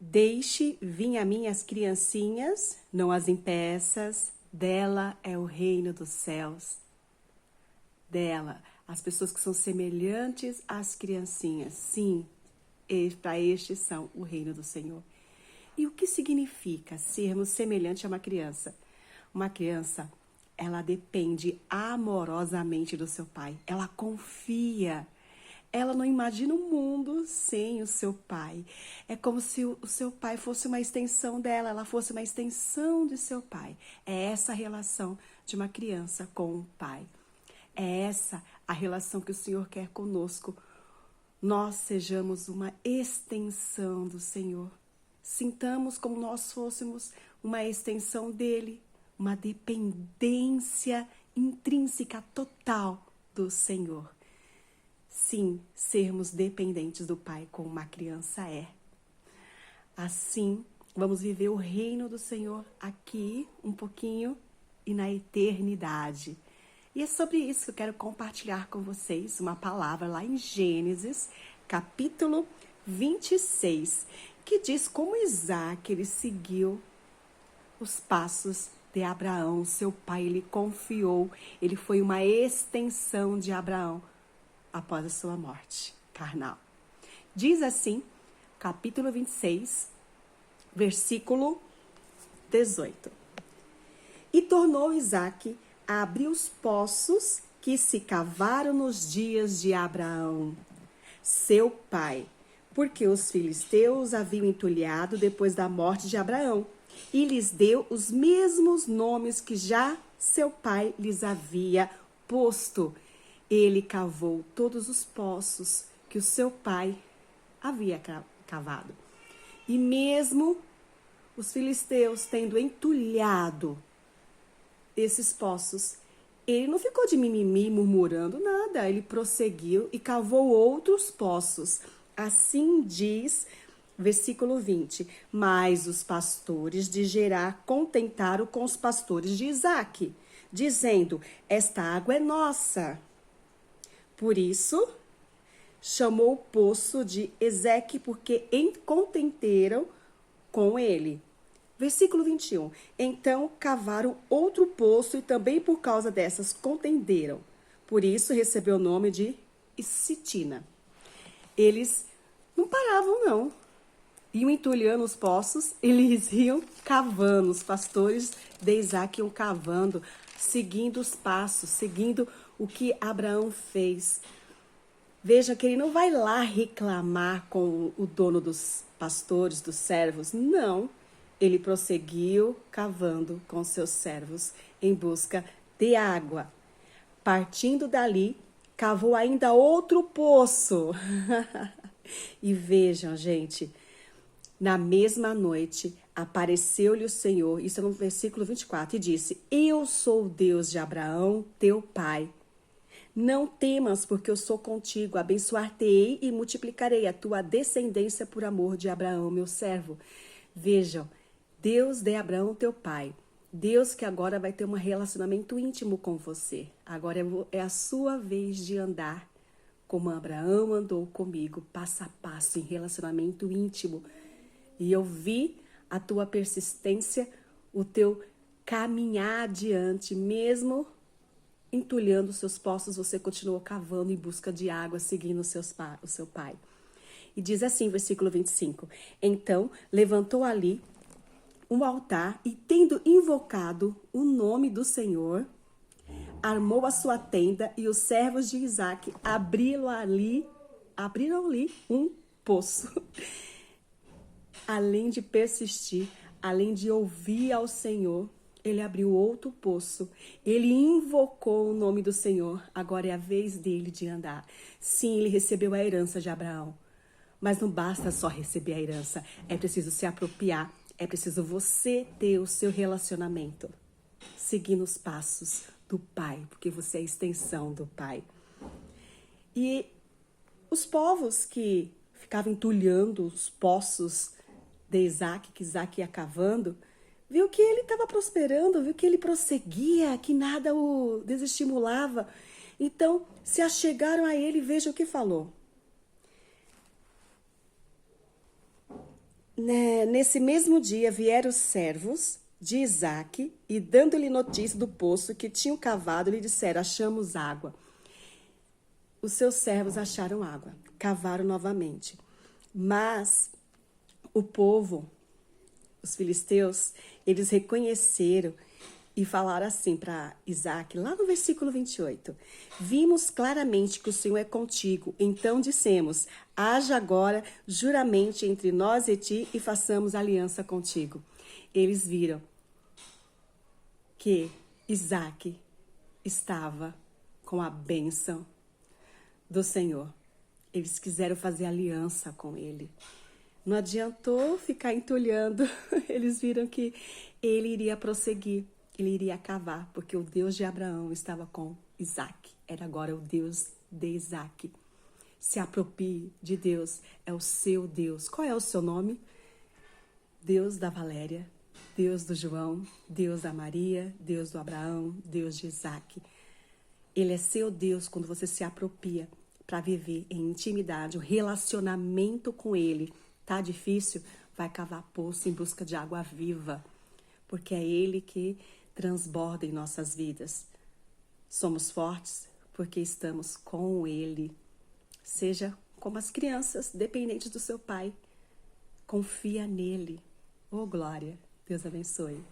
Deixe vir a mim as criancinhas, não as impeças, dela é o reino dos céus. Dela, as pessoas que são semelhantes às criancinhas, sim, para estes são o reino do Senhor. E o que significa sermos semelhantes a uma criança? Uma criança, ela depende amorosamente do seu pai, ela confia. Ela não imagina um mundo sem o seu pai. É como se o seu pai fosse uma extensão dela, ela fosse uma extensão de seu pai. É essa a relação de uma criança com o pai. É essa a relação que o Senhor quer conosco. Nós sejamos uma extensão do Senhor. Sintamos como nós fôssemos uma extensão dele, uma dependência intrínseca total do Senhor. Sim, sermos dependentes do Pai como uma criança é. Assim, vamos viver o reino do Senhor aqui um pouquinho e na eternidade. E é sobre isso que eu quero compartilhar com vocês uma palavra lá em Gênesis, capítulo 26, que diz como Isaac ele seguiu os passos de Abraão, seu pai, ele confiou, ele foi uma extensão de Abraão após a sua morte carnal. Diz assim, capítulo 26, versículo 18. E tornou Isaque a abrir os poços que se cavaram nos dias de Abraão, seu pai, porque os filisteus haviam entulhado depois da morte de Abraão, e lhes deu os mesmos nomes que já seu pai lhes havia posto. Ele cavou todos os poços que o seu pai havia cavado. E mesmo os filisteus tendo entulhado esses poços, ele não ficou de mimimi murmurando nada. Ele prosseguiu e cavou outros poços. Assim diz, versículo 20. Mas os pastores de Gerar contentaram com os pastores de Isaque, dizendo, esta água é nossa. Por isso, chamou o poço de Ezeque, porque contenteram com ele. Versículo 21. Então, cavaram outro poço e também por causa dessas contenderam. Por isso, recebeu o nome de Sitina. Eles não paravam, não. Iam entulhando os poços, eles iam cavando. Os pastores de Isaac iam cavando, seguindo os passos, seguindo o que Abraão fez. Veja que ele não vai lá reclamar com o dono dos pastores, dos servos. Não, ele prosseguiu cavando com seus servos em busca de água. Partindo dali, cavou ainda outro poço. E vejam, gente, na mesma noite apareceu-lhe o Senhor, isso é no versículo 24, e disse, eu sou o Deus de Abraão, teu pai. Não temas, porque eu sou contigo, abençoar-te-ei e multiplicarei a tua descendência por amor de Abraão, meu servo. Vejam, Deus de Abraão, teu pai, Deus que agora vai ter um relacionamento íntimo com você. Agora é a sua vez de andar como Abraão andou comigo, passo a passo, em relacionamento íntimo. E eu vi a tua persistência, o teu caminhar adiante, mesmo entulhando os seus poços, você continuou cavando em busca de água, seguindo o seu pai. E diz assim, versículo 25. Então, levantou ali um altar e, tendo invocado o nome do Senhor, armou a sua tenda e os servos de Isaque abriram ali um poço. Além de persistir, além de ouvir ao Senhor, ele abriu outro poço. Ele invocou o nome do Senhor. Agora é a vez dele de andar. Sim, ele recebeu a herança de Abraão. Mas não basta só receber a herança. É preciso se apropriar. É preciso você ter o seu relacionamento. Seguindo os passos do Pai. Porque você é a extensão do Pai. E os povos que ficavam entulhando os poços de Isaac, que Isaac ia cavando, viu que ele estava prosperando, viu que ele prosseguia, que nada o desestimulava. Então, se achegaram a ele, veja o que falou. Nesse mesmo dia vieram os servos de Isaque e, dando-lhe notícia do poço que tinham cavado, lhe disseram: achamos água. Os seus servos acharam água, cavaram novamente. Mas o povo, os filisteus, eles reconheceram e falaram assim para Isaque, lá no versículo 28. Vimos claramente que o Senhor é contigo, então dissemos: haja agora juramento entre nós e ti e façamos aliança contigo. Eles viram que Isaque estava com a bênção do Senhor. Eles quiseram fazer aliança com ele. Não adiantou ficar entulhando. Eles viram que ele iria prosseguir, ele iria cavar, porque o Deus de Abraão estava com Isaque. Era agora o Deus de Isaque. Se aproprie de Deus, é o seu Deus. Qual é o seu nome? Deus da Valéria, Deus do João, Deus da Maria, Deus do Abraão, Deus de Isaque. Ele é seu Deus quando você se apropria para viver em intimidade, o relacionamento com ele. Tá difícil? Vai cavar poço em busca de água viva, porque é ele que transborda em nossas vidas. Somos fortes porque estamos com ele. Seja como as crianças, dependentes do seu pai. Confia nele. Oh, glória. Deus abençoe.